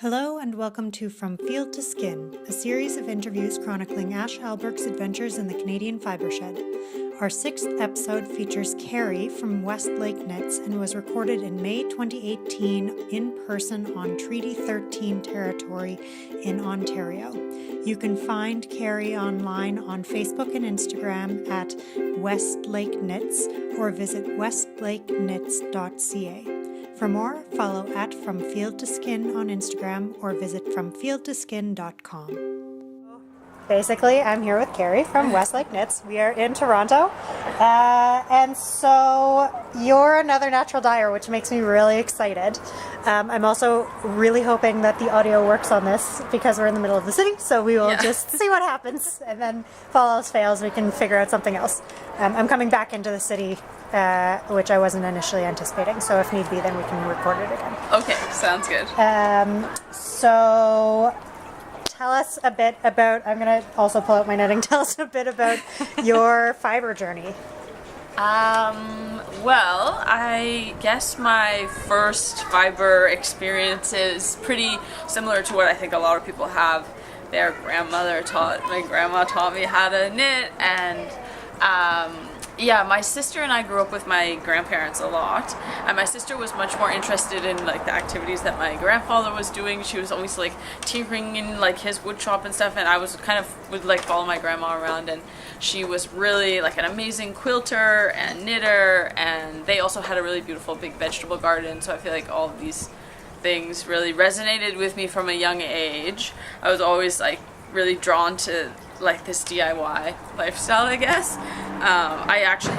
Hello and welcome to From Field to Skin, a series of interviews chronicling Ash Halberg's adventures in the Canadian fibre shed. Our sixth episode features Carrie from Westlake Knits and was recorded in May 2018 in person on Treaty 13 territory in Ontario. You can find Carrie online on Facebook and Instagram at Westlake Knits or visit westlakeknits.ca. For more, follow at From Field to Skin on Instagram or visit fromfieldtoskin.com. Basically, I'm here with Carrie from Westlake Knits. We are in Toronto. And so you're another natural dyer, which makes me really excited. I'm also really hoping that the audio works on this because we're in the middle of the city, so we will just see what happens. And then if all else fails, we can figure out something else. I'm coming back into the city, which I wasn't initially anticipating. So if need be, then we can record it again. Okay, sounds good. So tell us a bit about, I'm going to also pull out my knitting, tell us a bit about your fiber journey. Well, I guess my first fiber experience is pretty similar to what I think a lot of people have. My grandma taught me how to knit, and yeah, my sister and I grew up with my grandparents a lot, and my sister was much more interested in like the activities that my grandfather was doing. She was always like tinkering in like his wood shop and stuff, and I was would like follow my grandma around, and she was really like an amazing quilter and knitter, and they also had a really beautiful big vegetable garden, so I feel like all of these things really resonated with me from a young age. I was always like really drawn to like this DIY lifestyle, I guess. I actually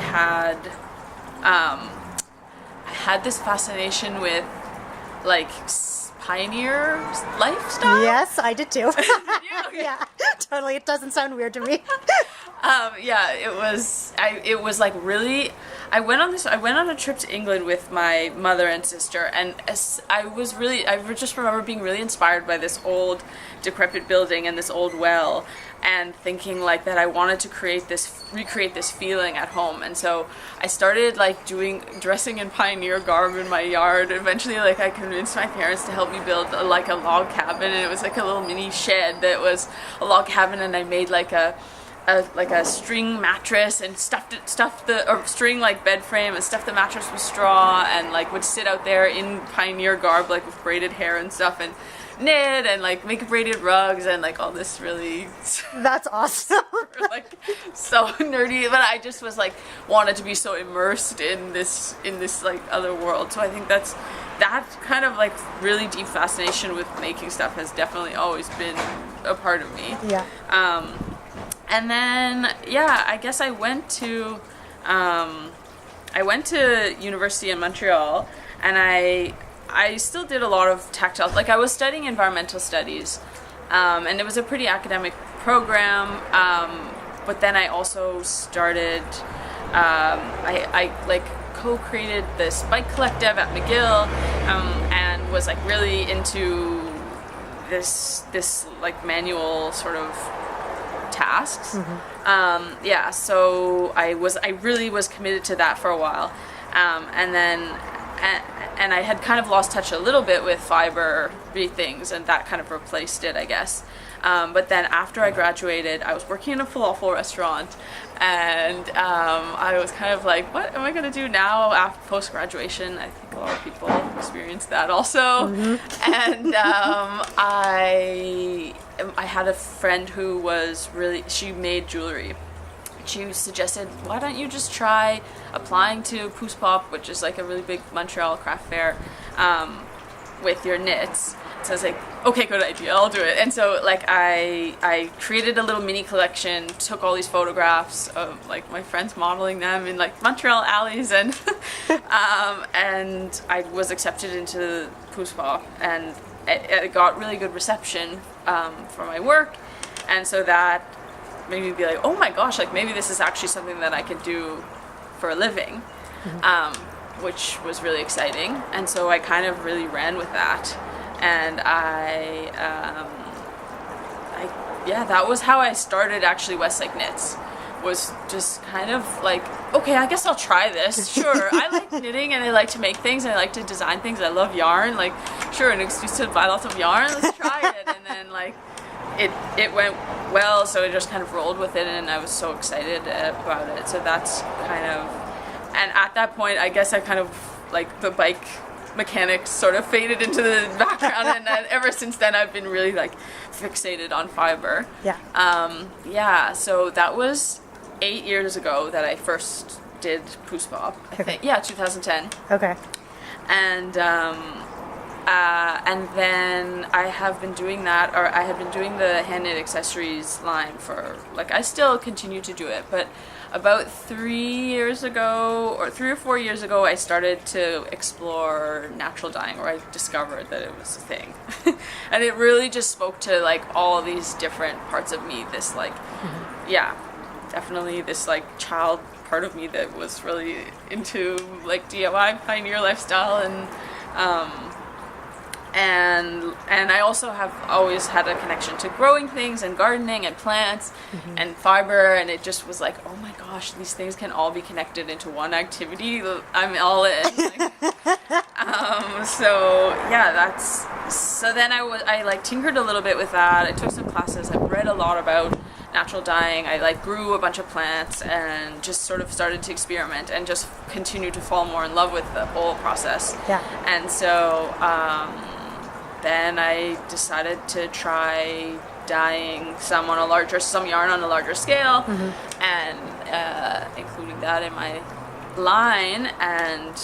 had this fascination with like pioneer lifestyle. Yes, I did too. Okay. Yeah, totally. It doesn't sound weird to me. Yeah, it was like really, I went on a trip to England with my mother and sister, and I just remember being really inspired by this old decrepit building and this old well, and thinking like that I wanted to recreate this feeling at home. And so I started like dressing in pioneer garb in my yard. Eventually, like I convinced my parents to help me build a log cabin, and it was like a little mini shed that was a log cabin, and I made like a string mattress and string like bed frame and stuffed the mattress with straw, and like would sit out there in pioneer garb like with braided hair and stuff, and knit and like make braided rugs and like all this really that's awesome. like so nerdy, but I just was like wanted to be so immersed in this like other world. So I think that kind of like really deep fascination with making stuff has definitely always been a part of me. Yeah. And then, yeah, I guess I went to university in Montreal, and I still did a lot of tactile, like I was studying environmental studies, and it was a pretty academic program, but then I also started, I like co-created this bike collective at McGill, and was like really into this like manual sort of tasks. Yeah, so I really was committed to that for a while, and I had kind of lost touch a little bit with fiber things, and that kind of replaced it, I guess. But then after I graduated, I was working in a falafel restaurant, and I was kind of like, what am I going to do now after post-graduation? I think a lot of people experienced that also. And I had a friend who she made jewelry. She suggested, why don't you just try applying to Pouce Pop, which is like a really big Montreal craft fair, with your knits. So I was like, okay, good idea, I'll do it. And so like I created a little mini collection, took all these photographs of like my friends modeling them in like Montreal alleys, and and I was accepted into Pouce Pop, and it got really good reception for my work, and so that made me be like, oh my gosh, like maybe this is actually something that I could do for a living, which was really exciting. And so I kind of really ran with that, and that was how I started actually Westlake Knits. was just kind of like, okay, I guess I'll try this. Sure, I like knitting and I like to make things and I like to design things. I love yarn. Like, sure, an excuse to buy lots of yarn. Let's try it. And then like, it went well, so I just kind of rolled with it, and I was so excited about it. So that's kind of, and at that point, I guess I kind of like the bike mechanics sort of faded into the background, and then ever since then I've been really like fixated on fiber. Yeah. So that was 8 years ago that I first did Poos Pop. I think. Yeah, 2010. Okay. And then I have been doing that, or I have been doing the hand knit accessories line for, like, I still continue to do it, but about 3 years ago, or 3 or 4 years ago, I started to explore natural dyeing, or I discovered that it was a thing. And it really just spoke to, like, all these different parts of me, this, like, yeah, definitely this, like, child part of me that was really into, like, DIY pioneer lifestyle, and I also have always had a connection to growing things and gardening and plants and fiber, and it just was like, oh my gosh, these things can all be connected into one activity. I'm all in. Like, so yeah, so then I like tinkered a little bit with that. I took some classes. I read a lot about natural dyeing. I like grew a bunch of plants and just sort of started to experiment and just continued to fall more in love with the whole process. Yeah. And so then I decided to try dyeing some yarn on a larger scale, and including that in my line, and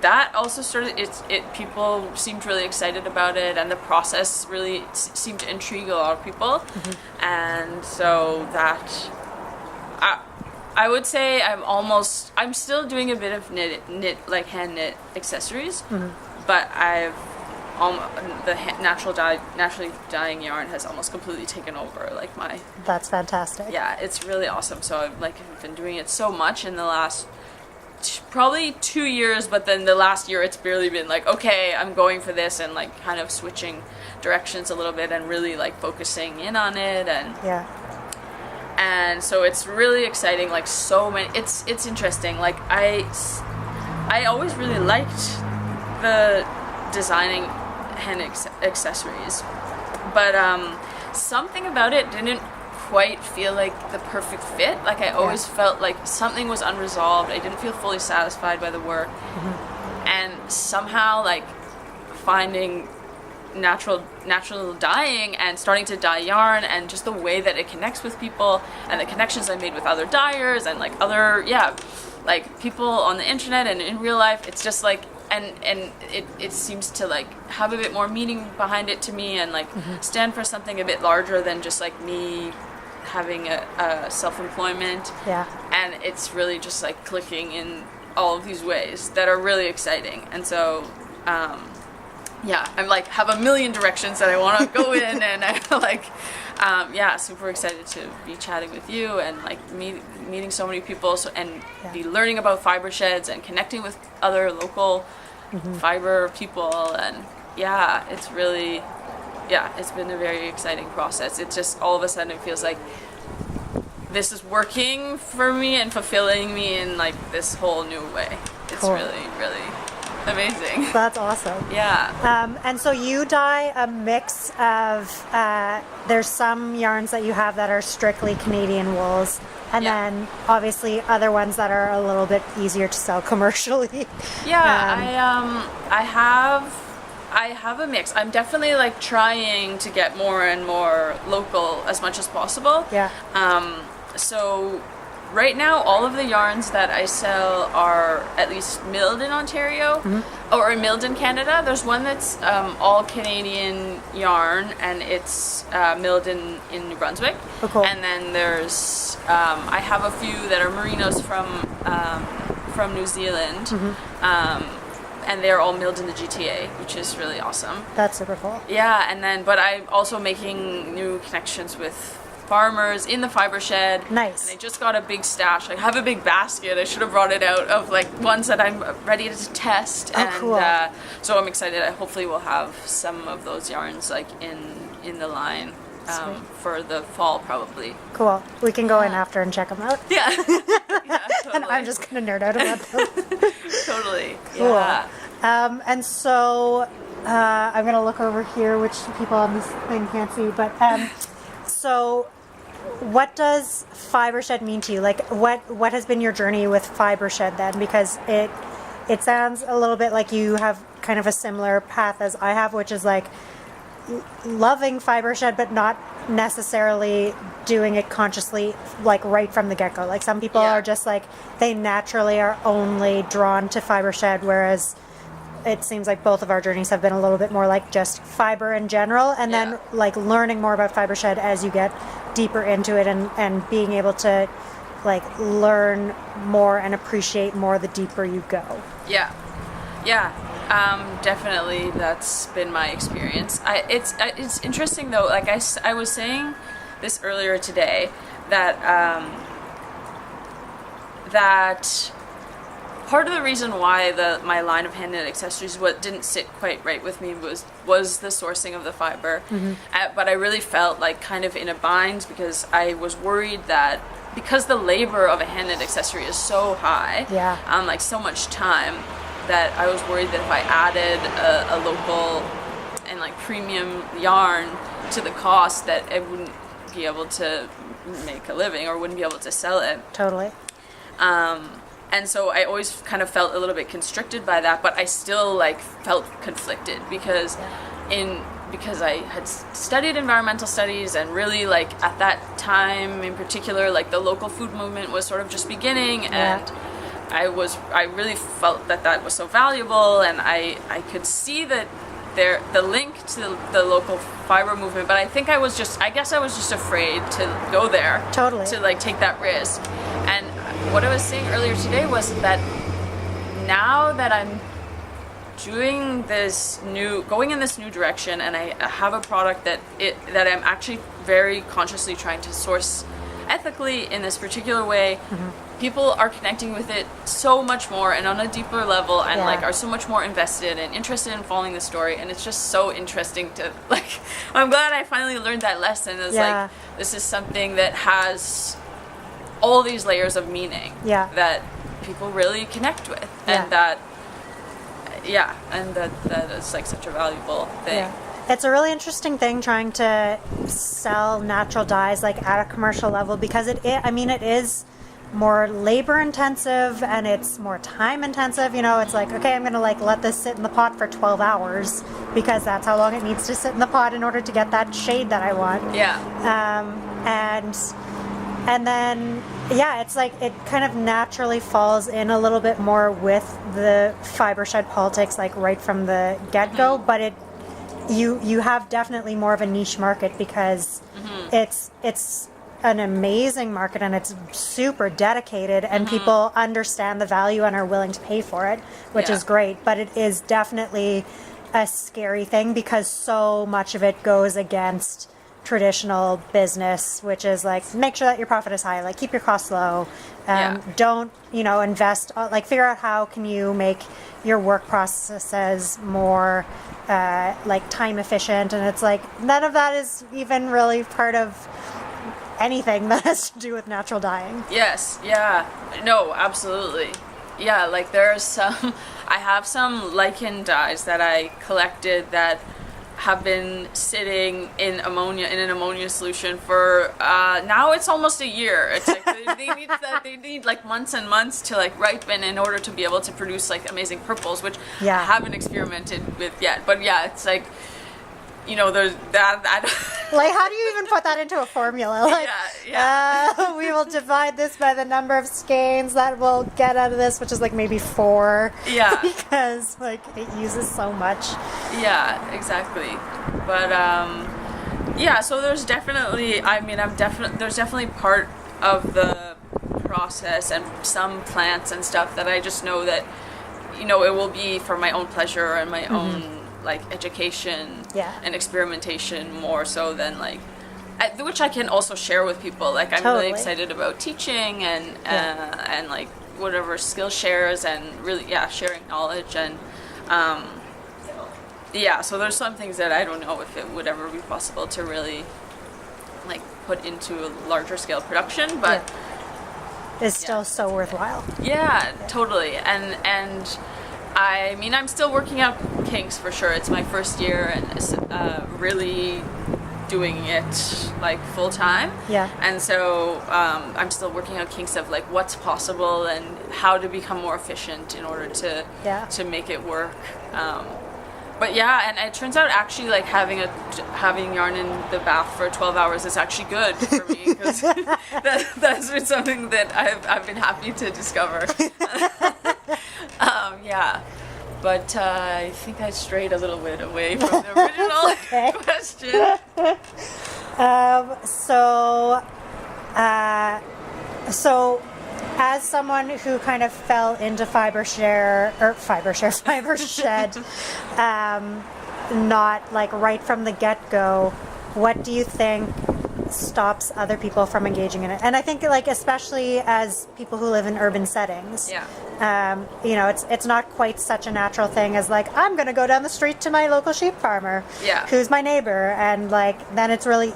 that also started. People seemed really excited about it, and the process really seemed to intrigue a lot of people, and so that I would say I'm still doing a bit of knit like hand knit accessories, but the naturally dyeing yarn has almost completely taken over, like my. That's fantastic. Yeah, it's really awesome. So I've been doing it so much in the last probably 2 years, but then the last year it's barely been like, okay, I'm going for this, and like kind of switching directions a little bit and really like focusing in on it, and so it's really exciting. Like so many, it's interesting. Like I always really liked the designing hand accessories, but something about it didn't quite feel like the perfect fit. Like I always felt like something was unresolved. I didn't feel fully satisfied by the work, and somehow like finding natural dyeing and starting to dye yarn, and just the way that it connects with people, and the connections I made with other dyers and like other like people on the internet and in real life, it's just like, and it seems to like have a bit more meaning behind it to me, and like stand for something a bit larger than just like me having a self-employment. And it's really just like clicking in all of these ways that are really exciting. And so I'm like have a million directions that I want to go in, and I like super excited to be chatting with you and like meeting so many people, be learning about fiber sheds and connecting with other local fiber people, and it's really it's been a very exciting process. It just all of a sudden it feels like this is working for me and fulfilling me in like this whole new way. It's really amazing. That's awesome. Yeah. And so you dye a mix of, there's some yarns that you have that are strictly Canadian wools, and then obviously other ones that are a little bit easier to sell commercially. I have a mix. I'm definitely like trying to get more and more local as much as possible. So right now, all of the yarns that I sell are at least milled in Ontario or milled in Canada. There's one that's all Canadian yarn, and it's milled in New Brunswick. Oh, cool. And then there's I have a few that are merinos from New Zealand, and they're all milled in the GTA, which is really awesome. That's super cool. Yeah, and then but I'm also making new connections with farmers in the fiber shed. Nice. And I just got a big stash. I have a big basket. I should have brought it out of like ones that I'm ready to test. Oh, cool. So I'm excited. I hopefully will have some of those yarns like in the line Sweet. for the fall probably. Cool. We can go in after and check them out. Yeah. Yeah, totally. And I'm just going to nerd out about them. Totally. Cool. Yeah. And so I'm going to look over here, which people on this thing can't see. But so what does FiberShed mean to you? Like, what has been your journey with FiberShed then? Because it sounds a little bit like you have kind of a similar path as I have, which is like loving FiberShed, but not necessarily doing it consciously, like right from the get-go. Like some people are just like, they naturally are only drawn to FiberShed, whereas it seems like both of our journeys have been a little bit more like just fiber in general, and then like learning more about FiberShed as you get deeper into it, and being able to like learn more and appreciate more the deeper you go. Yeah. Definitely that's been my experience. It's interesting though, like I was saying this earlier today, that that part of the reason why my line of hand knit accessories didn't sit quite right with me was the sourcing of the fiber. But I really felt like kind of in a bind, because I was worried that because the labor of a hand knit accessory is so high, like so much time, that I was worried that if I added a local and like premium yarn to the cost, that I wouldn't be able to make a living or wouldn't be able to sell it. Totally. And so I always kind of felt a little bit constricted by that, but I still like felt conflicted because I had studied environmental studies, and really like at that time in particular, like the local food movement was sort of just beginning, and I really felt that was so valuable, and I could see that the link to the local fiber movement, but I guess I was just afraid to go there. Totally. To like take that risk. And what I was saying earlier today was that now that I'm going in this new direction, and I have a product that I'm actually very consciously trying to source ethically in this particular way, people are connecting with it so much more and on a deeper level, and like are so much more invested and interested in following the story, and it's just so interesting to like, I'm glad I finally learned that lesson. It's like, this is something that has all these layers of meaning that people really connect with, and that is like such a valuable thing. It's a really interesting thing trying to sell natural dyes like at a commercial level, because it is more labor intensive and it's more time intensive. You know, it's like, okay, I'm going to like let this sit in the pot for 12 hours because that's how long it needs to sit in the pot in order to get that shade that I want. And then it's like it kind of naturally falls in a little bit more with the FiberShed politics, like right from the get-go, but you have definitely more of a niche market, because it's an amazing market, and it's super dedicated, and people understand the value and are willing to pay for it, which is great. But it is definitely a scary thing, because so much of it goes against traditional business, which is like, make sure that your profit is high, like keep your costs low, don't invest, like figure out how can you make your work processes more like time efficient. And it's like, none of that is even really part of anything that has to do with natural dyeing. No, absolutely. Like I have some lichen dyes that I collected that have been sitting in an ammonia solution for now it's almost a year. It's like they need like months and months to like ripen in order to be able to produce like amazing purples, which I haven't experimented with yet. But it's like, there's that like, how do you even put that into a formula? Like, we will divide this by the number of skeins that we'll get out of this, which is like maybe 4. Because like it uses so much. Exactly. But so there's definitely, there's definitely part of the process and some plants and stuff that I just know that it will be for my own pleasure and my own like education and experimentation, more so than like, which I can also share with people. Like I'm really excited about teaching and like whatever skill shares, and really sharing knowledge, and so there's some things that I don't know if it would ever be possible to really like put into a larger scale production, but It's still so worthwhile. yeah, totally. And I mean, I'm still working out kinks for sure. It's my first year and really doing it like full time. Yeah. And so I'm still working out kinks of like what's possible and how to become more efficient in order to make it work. But yeah, and it turns out actually like having yarn in the bath for 12 hours is actually good for me, because that's been something that I've been happy to discover. Yeah, but I think I strayed a little bit away from the original question. So as someone who kind of fell into fiber shed, not like right from the get-go, what do you think stops other people from engaging in it? And I think like especially as people who live in urban settings, you know, it's not quite such a natural thing as like, I'm gonna go down the street to my local sheep farmer, who's my neighbor, and like then it's really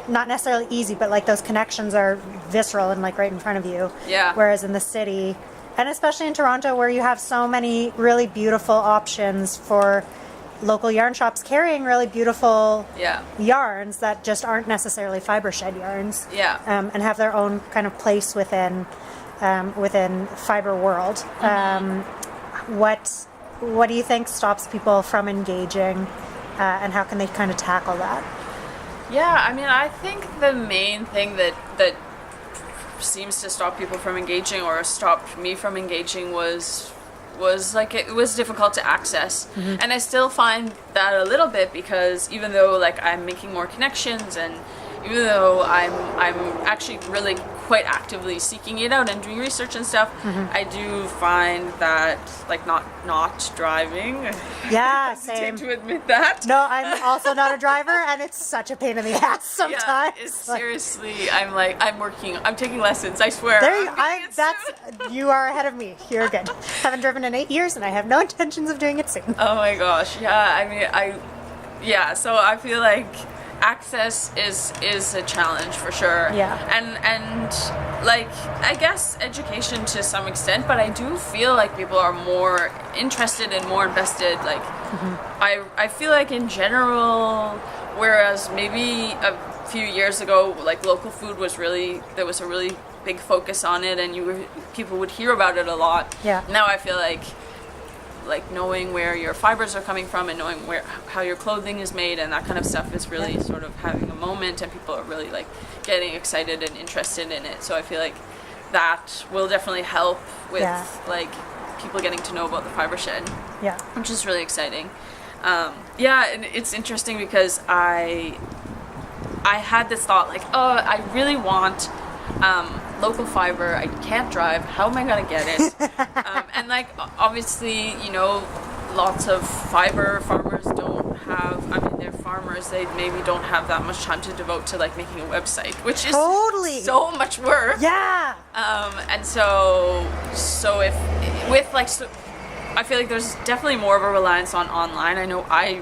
not necessarily easy, but like those connections are visceral and like right in front of you. Whereas in the city, and especially in Toronto, where you have so many really beautiful options for local yarn shops carrying really beautiful yarns that just aren't necessarily fiber shed yarns, and have their own kind of place within fiber world. What do you think stops people from engaging, and how can they kind of tackle that? Yeah, I mean, I think the main thing that seems to stop people from engaging, or stopped me from engaging, was like it was difficult to access. And I still find that a little bit, because even though like I'm making more connections, and even though I'm actually really quite actively seeking it out and doing research and stuff, I do find that like not driving. Yeah, I same. hesitate to admit that. No, I'm also not a driver, and it's such a pain in the ass sometimes. Yeah, it's seriously, I'm taking lessons, I swear. You are ahead of me. You're good. Haven't driven in 8 years, and I have no intentions of doing it soon. Oh my gosh, yeah, I mean, so I feel like access is a challenge for sure. And like I guess education to some extent, but I do feel like people are more interested and more invested. Like I feel like in general, whereas maybe a few years ago, like local food was there was a really big focus on it, and people would hear about it a lot. Now I feel like knowing where your fibers are coming from, and knowing how your clothing is made and that kind of stuff is really sort of having a moment, and people are really like getting excited and interested in it. So I feel like that will definitely help with like people getting to know about the fiber shed, which is really exciting. And it's interesting because I had this thought like, oh, I really want local fiber. I can't drive. How am I gonna get it? And like obviously, you know, lots of fiber farmers don't have. I mean, they're farmers. They maybe don't have that much time to devote to like making a website, which is so much work. And so if with like. I feel like there's definitely more of a reliance on online. I know I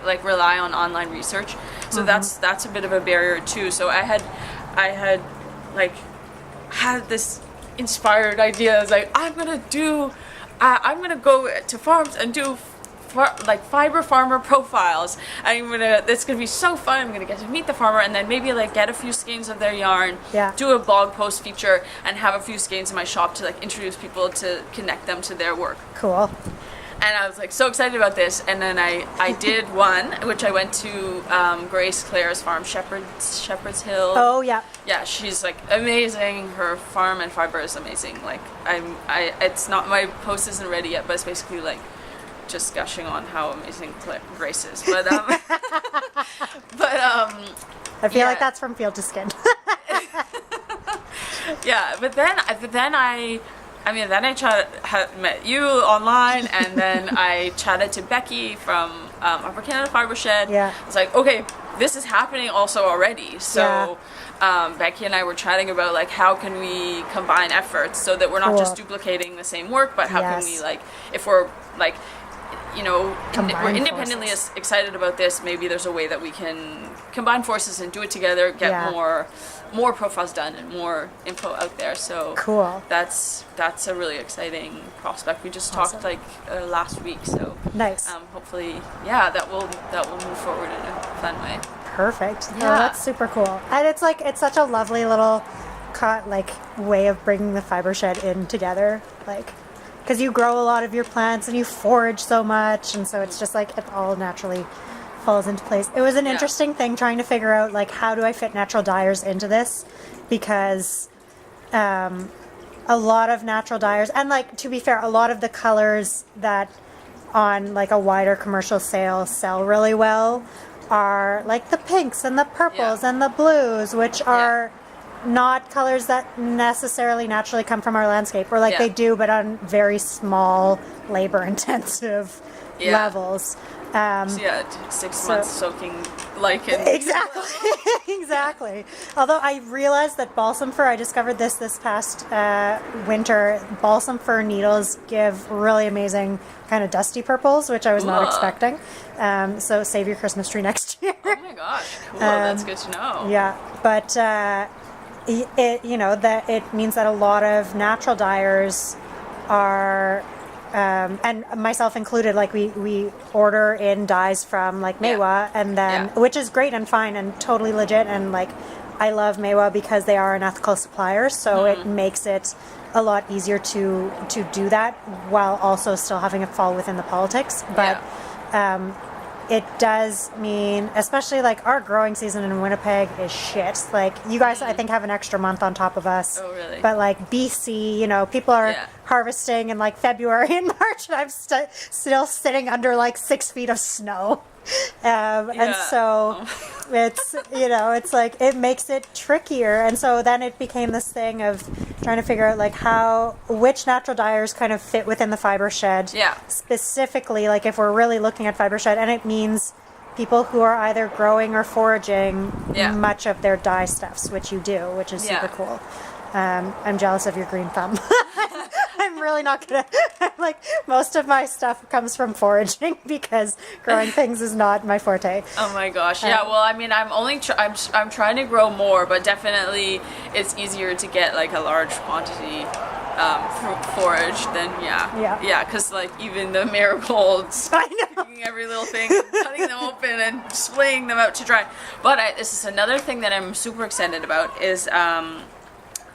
like rely on online research, so that's a bit of a barrier too. So I had this inspired idea. I was like, I'm gonna go to farms and do fiber farmer profiles. It's gonna be so fun. I'm gonna get to meet the farmer, and then maybe like get a few skeins of their yarn, do a blog post feature, and have a few skeins in my shop to like introduce people to connect them to their work. Cool. And I was like so excited about this, and then I did one, which I went to Grace Claire's farm, Shepherd's Hill. Oh yeah. Yeah, she's like amazing. Her farm and fiber is amazing. Like it's not, my post isn't ready yet, but it's basically like just gushing on how amazing Grace is. But I feel like that's from Field to Skin. But then I met you online, and then I chatted to Becky from Upper Canada Fiber Shed. I was like, okay, this is happening also already. So Becky and I were chatting about like how can we combine efforts so that we're not just duplicating the same work, but how can we like, if we're like, you know, Combine we're independently forces. excited about this. Maybe there's a way that we can combine forces and do it together, get Yeah. more profiles done and more info out there. So Cool. that's a really exciting prospect. We just Awesome. talked like last week, so Nice. hopefully, yeah, that will move forward in a fun way. Perfect. Oh, Yeah. that's super cool. And it's like, it's such a lovely little like way of bringing the fiber shed in together. Like, because you grow a lot of your plants and you forage so much. And so it's just like, it all naturally falls into place. It was an Yeah. interesting thing trying to figure out like, how do I fit natural dyers into this? Because a lot of natural dyers, and like, to be fair, a lot of the colors that on like a wider commercial sale sell really well are like the pinks and the purples Yeah. and the blues, which are not colors that necessarily naturally come from our landscape, or like Yeah. they do, but on very small labor intensive Yeah. levels. So yeah, 6 months soaking lichen. Exactly. Exactly. Although I realized that balsam fir, I discovered this past winter, balsam fir needles give really amazing kind of dusty purples, which I was not Whoa. expecting. So save your Christmas tree next year. Oh my gosh, cool. That's good to know. Yeah, but it you know that it means that a lot of natural dyers are and myself included, like we order in dyes from like Meiwa, and then Yeah. which is great and fine and totally legit, and like I love Meiwa because they are an ethical supplier, so it makes it a lot easier to do that while also still having it fall within the politics. But it does mean, especially like our growing season in Winnipeg is shit. Like you guys, I think, have an extra month on top of us. Oh, really? But like BC, you know, people are Yeah. harvesting in like February and March, and I'm still sitting under like 6 feet of snow. And Yeah. so it's, you know, it's like, it makes it trickier. And so then it became this thing of trying to figure out like which natural dyers kind of fit within the fiber shed. Yeah. Specifically, like if we're really looking at fiber shed, and it means people who are either growing or foraging Yeah. much of their dye stuffs, which you do, which is Yeah. super cool. I'm jealous of your green thumb. I'm really not gonna. Like most of my stuff comes from foraging because growing things is not my forte. Oh my gosh, yeah. Well, I mean, I'm only I'm trying to grow more, but definitely it's easier to get like a large quantity forage than Yeah. because like even the marigolds, I know. taking every little thing, cutting them open and splaying them out to dry. But this is another thing that I'm super excited about is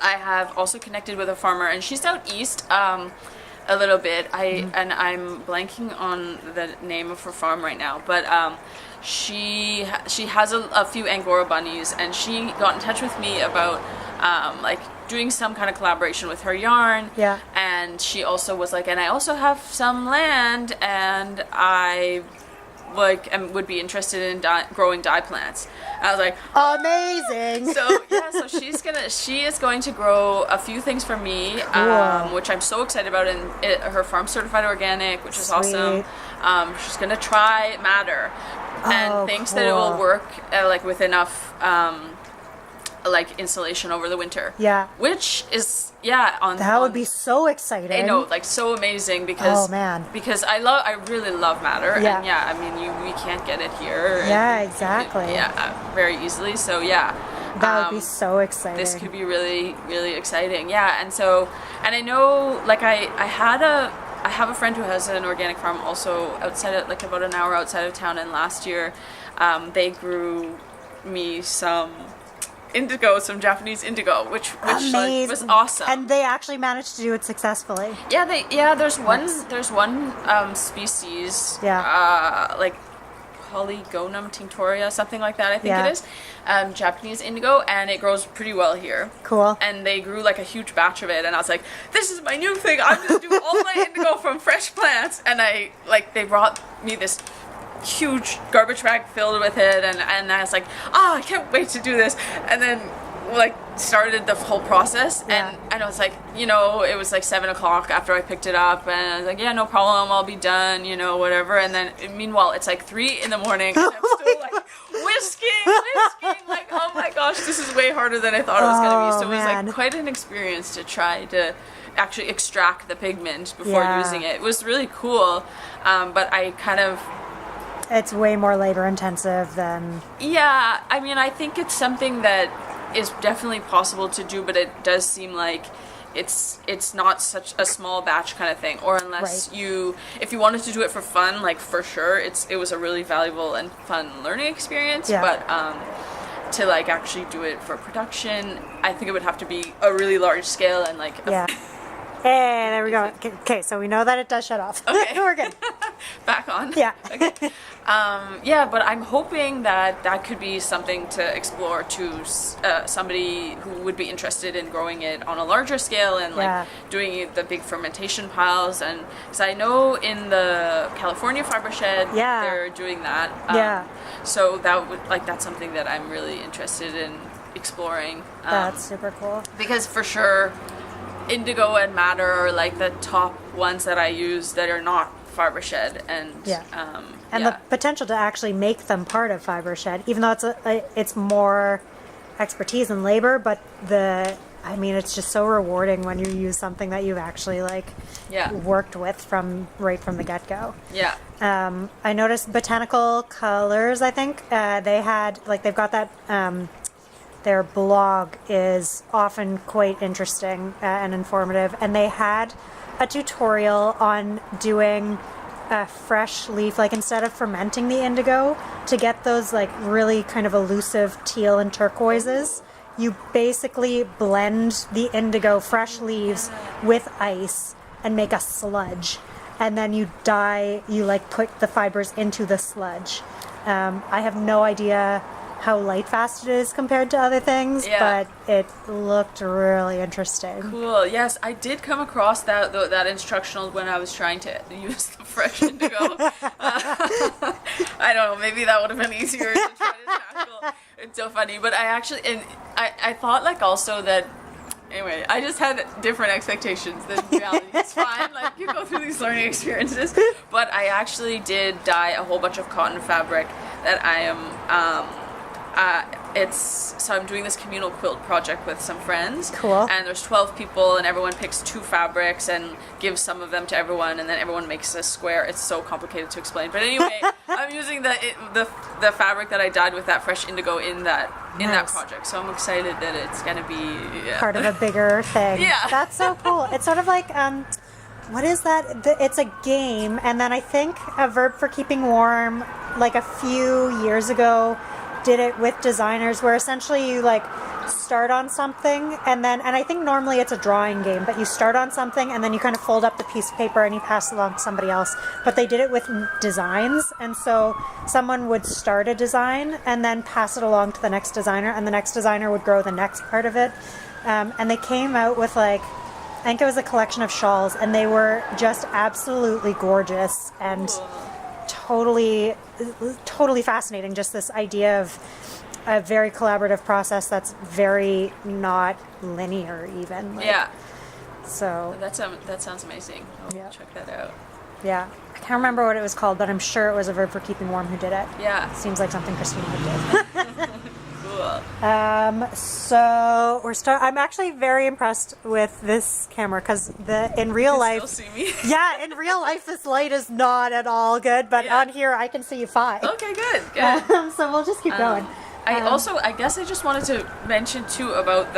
I have also connected with a farmer, and she's out east a little bit. And I'm blanking on the name of her farm right now, but she has a few Angora bunnies, and she got in touch with me about like doing some kind of collaboration with her yarn. Yeah. And she also was like, and I also have some land, and I would be interested in growing dye plants. I was like, Amazing. so yeah, so she is going to grow a few things for me, Cool. which I'm so excited about. And her farm's certified organic, which is awesome. Sweet. She's gonna try madder, and Oh, thinks that it will cool. work like with enough like insulation over the winter. Yeah. Which is That would be so exciting. I know, like so amazing because Oh, man. because I really love madder, Yeah. and I mean we can't get it here. Yeah, exactly. Very easily. So yeah, That would be so exciting. this could be really really exciting. Yeah, and I know like I have a friend who has an organic farm also outside of, like about an hour outside of town, and last year they grew me some indigo, some Japanese indigo, which like, was awesome. And they actually managed to do it successfully. There's one Nice. there's one species Yeah. like Polygonum tinctoria, something like that, I think Yeah. it is, Japanese indigo, and it grows pretty well here. Cool. And they grew like a huge batch of it, and I was like, this is my new thing, I'm gonna do all my indigo from fresh plants. And they brought me this huge garbage bag filled with it, and I was like, I can't wait to do this. And then like started the whole process, Yeah. and I was like, it was like 7 o'clock after I picked it up, and I was like, yeah, no problem, I'll be done, whatever. And then meanwhile it's like 3 in the morning, and I'm still like whisking, like, oh my god. gosh, this is way harder than I thought it was going to be. So it was man. like quite an experience to try to actually extract the pigment before using it. It was really cool, but I kind of... It's way more labor intensive than... Yeah, I mean, I think it's something that is definitely possible to do, but it does seem like it's not such a small batch kind of thing, or unless if you wanted to do it for fun, like for sure it was a really valuable and fun learning experience, but to like actually do it for production, I think it would have to be a really large scale and like Hey, there we go. Okay, so we know that it does shut off. Okay. We're good. Back on. Yeah. Okay. But I'm hoping that could be something to explore to somebody who would be interested in growing it on a larger scale and like doing the big fermentation piles. And because I know in the California fiber shed, they're doing that. So that's something that I'm really interested in exploring. That's super cool. Because for sure, indigo and madder are like the top ones that I use that are not fiber shed, and the potential to actually make them part of fiber shed, even though it's more expertise and labor, but it's just so rewarding when you use something that you've actually worked with right from the get-go. I noticed Botanical Colors, I think they've got that their blog is often quite interesting and informative, and they had a tutorial on doing a fresh leaf, like instead of fermenting the indigo to get those like really kind of elusive teal and turquoises, you basically blend the indigo fresh leaves with ice and make a sludge, and then you put the fibers into the sludge. I have no idea how light fast it is compared to other things, but it looked really interesting. Cool. Yes, I did come across that instructional when I was trying to use the fresh indigo. I don't know, maybe that would have been easier to try to tackle. It's so funny, but I thought like also that. Anyway, I just had different expectations than reality. It's fine, like you go through these learning experiences. But I actually did dye a whole bunch of cotton fabric that I am. So I'm doing this communal quilt project with some friends. Cool. And there's 12 people, and everyone picks 2 fabrics and gives some of them to everyone, and then everyone makes a square. It's so complicated to explain, but anyway, I'm using the fabric that I dyed with that fresh indigo in that project. So I'm excited that it's gonna be part of a bigger thing. Yeah, that's so cool. It's sort of like what is that? It's a game, and then I think a verb for keeping warm, like a few years ago, did it with designers where essentially you like start on something and I think normally it's a drawing game, but you start on something and then you kind of fold up the piece of paper and you pass it along to somebody else. But they did it with designs, and so someone would start a design and then pass it along to the next designer, and the next designer would grow the next part of it. And they came out with I think it was a collection of shawls, and they were just absolutely gorgeous and totally fascinating. Just this idea of a very collaborative process that's very not linear even. So that sounds amazing. I'll check that out. Yeah, I can't remember what it was called, but I'm sure it was a verb for keeping warm who did it. Seems like something Christina would do. Cool. So I'm actually very impressed with this camera because in real life, still see me? in real life this light is not at all good, but on here I can see you fine. Okay, good. So we'll just keep going. I guess I just wanted to mention too about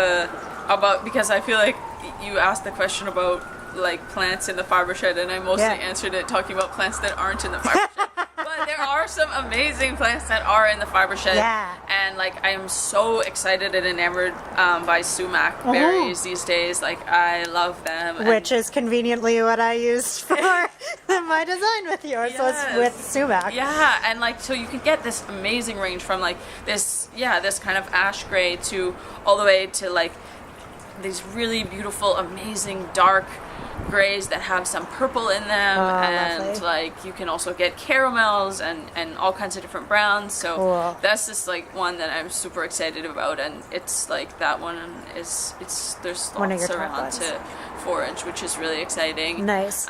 because I feel like you asked the question about like plants in the fiber shed, and I mostly answered it talking about plants that aren't in the fiber shed. But there are some amazing plants that are in the fiber shed, and like I am so excited and enamored by sumac berries these days. Like I love them, which is conveniently what I used for my design with yours. So it's with sumac. Yeah, and like so you can get this amazing range from like this kind of ash gray to all the way to like these really beautiful, amazing dark grays that have some purple in them, and lovely. Like you can also get caramels and all kinds of different browns. So that's just like one that I'm super excited about, and it's like that one there's lots around to forage, which is really exciting. Nice.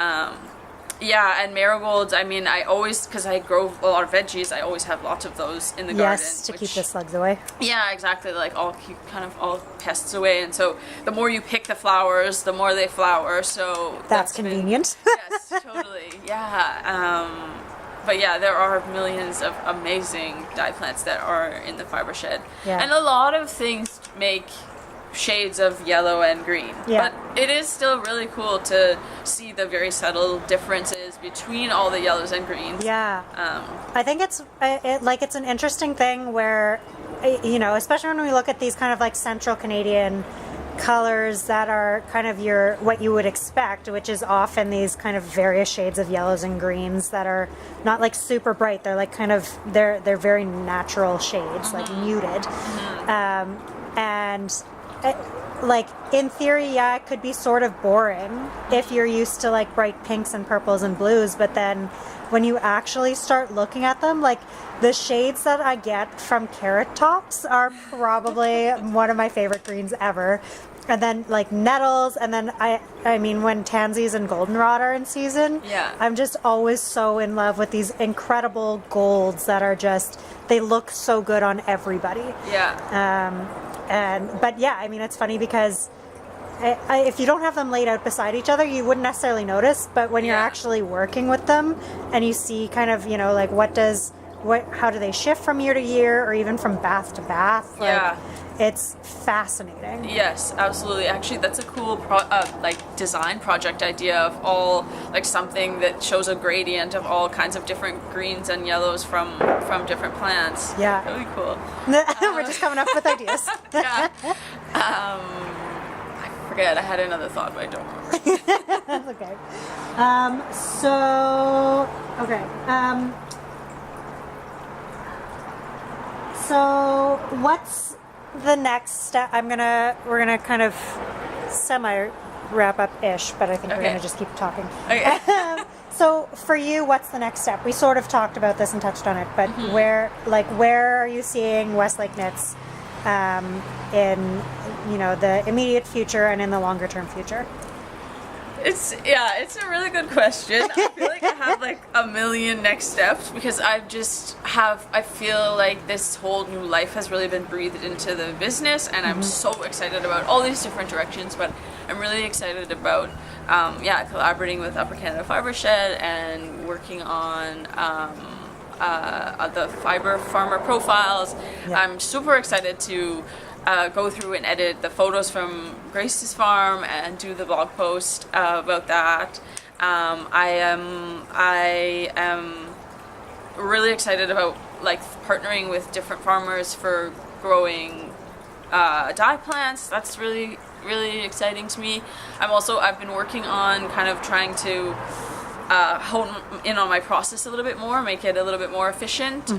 Yeah, and marigolds, I mean, I always, because I grow a lot of veggies, I always have lots of those in the garden. Yes, to keep the slugs away. Yeah, exactly. Like, all keep kind of all pests away. And so the more you pick the flowers, the more they flower. So That's convenient. Yes, totally. Yeah. But yeah, there are millions of amazing dye plants that are in the fiber shed. Yeah. And a lot of things make shades of yellow and green. Yeah. But it is still really cool to see the very subtle differences between all the yellows and greens. Yeah. I think it's an interesting thing where, you know, especially when we look at these kind of like central Canadian colors that are kind of what you would expect, which is often these kind of various shades of yellows and greens that are not like super bright. They're like kind of they're very natural shades, like muted. And like in theory, yeah, it could be sort of boring if you're used to like bright pinks and purples and blues, but then when you actually start looking at them, like the shades that I get from carrot tops are probably one of my favorite greens ever. And then like nettles, and then I mean when tansies and goldenrod are in season, Yeah. I'm just always so in love with these incredible golds that are just, they look so good on everybody. Yeah. But yeah, I mean, it's funny because if you don't have them laid out beside each other, you wouldn't necessarily notice. But when you're Yeah. actually working with them and you see kind of, you know, like how do they shift from year to year or even from bath to bath? Like, Yeah. it's fascinating. Yes, absolutely. Actually, that's a cool design project idea of all like something that shows a gradient of all kinds of different greens and yellows from different plants. Yeah. Really cool. We're just coming up with ideas. Yeah. I forget. I had another thought, but I don't remember. That's okay. So what's the next step? We're gonna kind of semi wrap up ish, but I think we're Okay. gonna just keep talking. Okay. So for you, what's the next step? We sort of talked about this and touched on it, but where are you seeing Westlake Knits in, you know, the immediate future and in the longer term future? It's a really good question. I feel like I have like a million next steps because I feel like this whole new life has really been breathed into the business, and I'm so excited about all these different directions, but I'm really excited about collaborating with Upper Canada Fiber Shed and working on the fiber farmer profiles. Yeah. I'm super excited to go through and edit the photos from Grace's farm and do the blog post about that. I am really excited about like partnering with different farmers for growing dye plants. That's really exciting to me. I've been working on kind of trying to hone in on my process a little bit more, make it a little bit more efficient.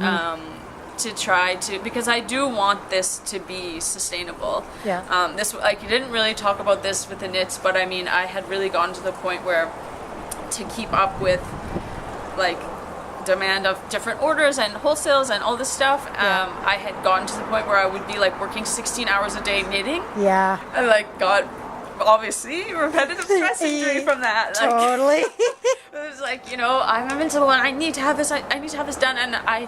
To try to, because I do want this to be sustainable. Yeah. This, like, you didn't really talk about this with the knits, but I mean, I had really gotten to the point where to keep up with like demand of different orders and wholesales and all this stuff, I had gotten to the point where I would be like working 16 hours a day knitting. Yeah. I like got obviously repetitive stress injury from that. Like, Totally. it was like, you know, I'm into one. I need to have this. I need to have this done, and I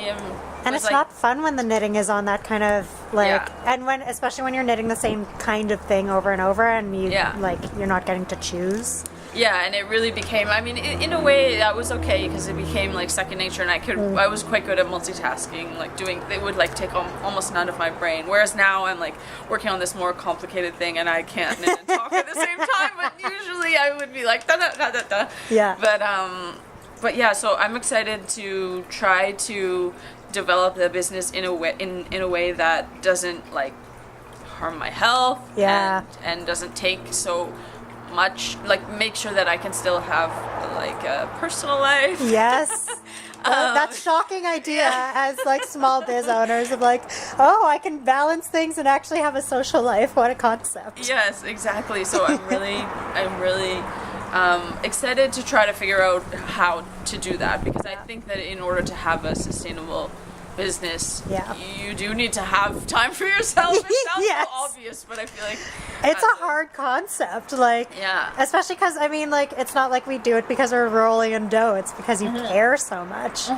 am. And it's not fun when the knitting is on that kind of like, Yeah. and especially when you're knitting the same kind of thing over and over, and you're not getting to choose. Yeah, and it really became. I mean, in a way, that was okay because it became like second nature, and I was quite good at multitasking. Like it would like take almost none of my brain. Whereas now I'm like working on this more complicated thing, and I can't knit and talk at the same time. But usually I would be like da da da da da. Yeah. But yeah, so I'm excited to try to develop the business in a way that doesn't like harm my health. Yeah. And doesn't take so much, like make sure that I can still have like a personal life. Yes. That shocking idea as like small biz owners of like, oh, I can balance things and actually have a social life. What a concept. Yes, exactly. So I'm really excited to try to figure out how to do that, because I think that in order to have a sustainable business, Yeah. you do need to have time for yourself. It sounds Yes. so obvious, but I feel like It's a hard concept, like, Yeah. especially because, I mean, like, it's not like we do it because we're rolling in dough. It's because you care so much,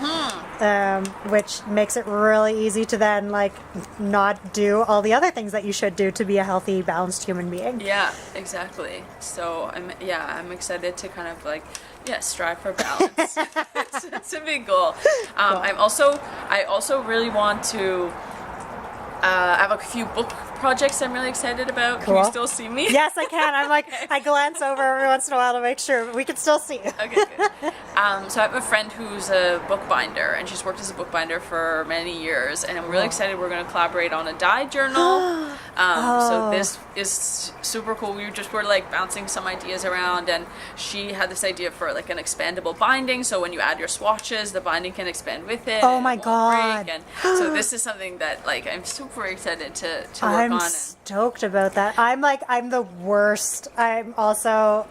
which makes it really easy to then, like, not do all the other things that you should do to be a healthy, balanced human being. Yeah, exactly. So I'm excited to kind of like, strive for balance. It's a big goal. I also really want to. I have a few book projects I'm really excited about. Can you Cool. still see me? Yes, I can. I'm like, I glance over every once in a while to make sure we can still see you. Okay, good. So I have a friend who's a bookbinder, and she's worked as a bookbinder for many years, and I'm really excited we're going to collaborate on a dye journal. So this is super cool. We were like bouncing some ideas around, and she had this idea for like an expandable binding, so when you add your swatches, the binding can expand with it. Oh and my it won't God. break. And so this is something that like I'm super excited to work I'm on. stoked about that. I'm the worst. I'm also,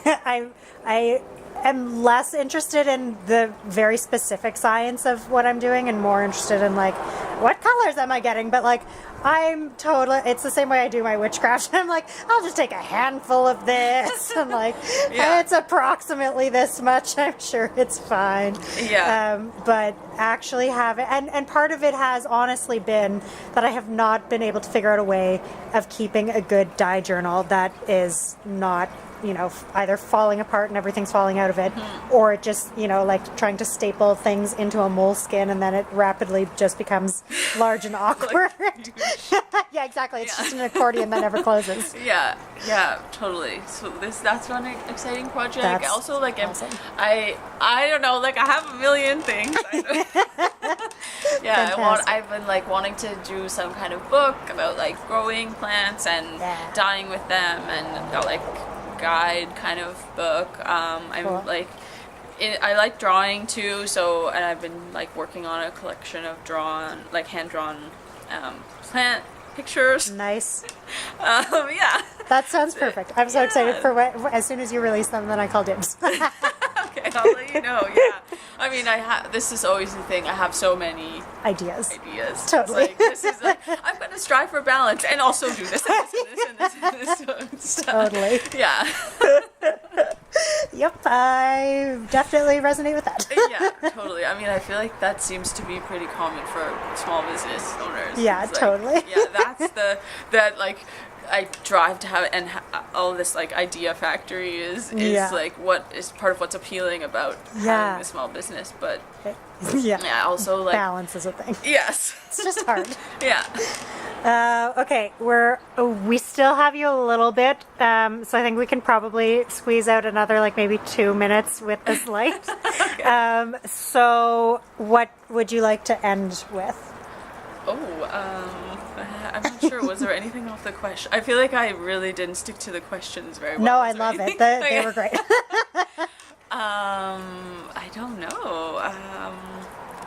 I am less interested in the very specific science of what I'm doing and more interested in like, what colors am I getting? But like, I'm totally, it's the same way I do my witchcraft. I'm like, I'll just take a handful of this and like, Yeah. it's approximately this much. I'm sure it's fine. Yeah. But actually have it, and part of it has honestly been that I have not been able to figure out a way of keeping a good dye journal that is not, either falling apart and everything's falling out of it, or it just, like trying to staple things into a moleskin and then it rapidly just becomes large and awkward. Yeah, exactly. It's just an accordion that never closes. Yeah, totally. So that's one exciting project. That's also, like, awesome. I don't know, like I have a million things. Fantastic. I've been like wanting to do some kind of book about like growing plants and dyeing with them, and like guide kind of book. I'm Cool. like. I like drawing too, and I've been like working on a collection of hand-drawn plant pictures. Nice. Yeah. That sounds perfect. I'm so excited for as soon as you release them, then I call dibs. Okay, I'll let you know. Yeah. I mean, this is always the thing. I have so many Ideas. ideas. Totally. It's like, this is like, I'm going to strive for balance and also do this and this and this and this and this. Totally. Yeah. Yep, I definitely resonate with that. Yeah, totally. I mean, I feel like that seems to be pretty common for small business owners. Yeah, It's like, totally. Yeah, that's that like I drive to have, and all this like idea factory is like what is part of what's appealing about having a small business, but Yeah. also like Balance is a thing. yes, It's just hard. yeah. Okay, we still have you a little bit, so I think we can probably squeeze out another like maybe 2 minutes with this light. So what would you like to end with? I'm not sure. Was there anything off the question? I feel like I really didn't stick to the questions very well. No, I Was there love it. anything? They were great. I don't know.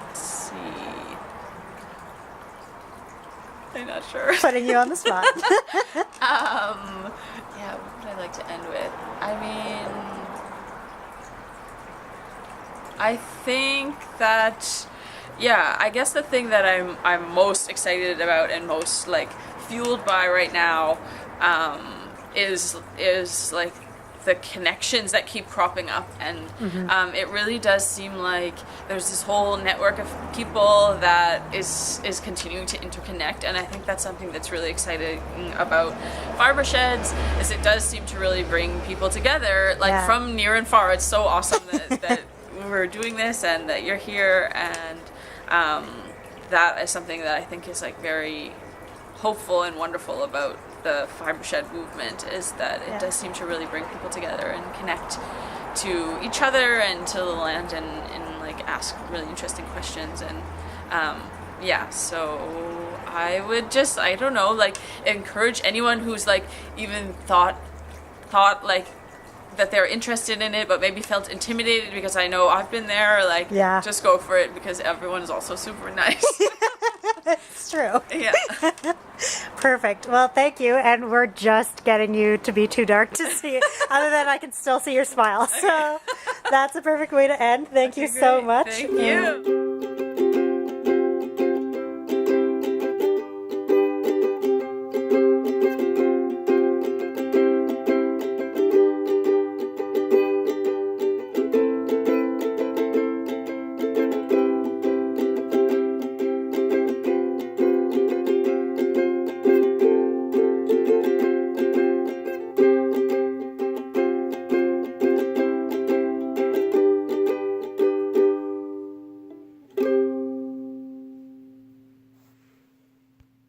Let's see. I'm not sure. Putting you on the spot. Yeah, what would I like to end with? I mean, I think that, I guess the thing that I'm most excited about and most like fueled by right now is like the connections that keep cropping up, and it really does seem like there's this whole network of people that is continuing to interconnect, and I think that's something that's really exciting about fiber sheds, is it does seem to really bring people together, like from near and far. It's so awesome that we're doing this and that you're here, and that is something that I think is like very hopeful and wonderful about the fiber shed movement, is that it does seem to really bring people together and connect to each other and to the land, and like ask really interesting questions, and so I would just, I don't know, like encourage anyone who's like even thought like that they're interested in it but maybe felt intimidated, because I know I've been there, like just go for it, because everyone is also super nice. It's true. Yeah. Perfect. Well, thank you. And we're just getting you to be too dark to see. Other than I can still see your smile. So that's a perfect way to end. Thank you so much. Thank you.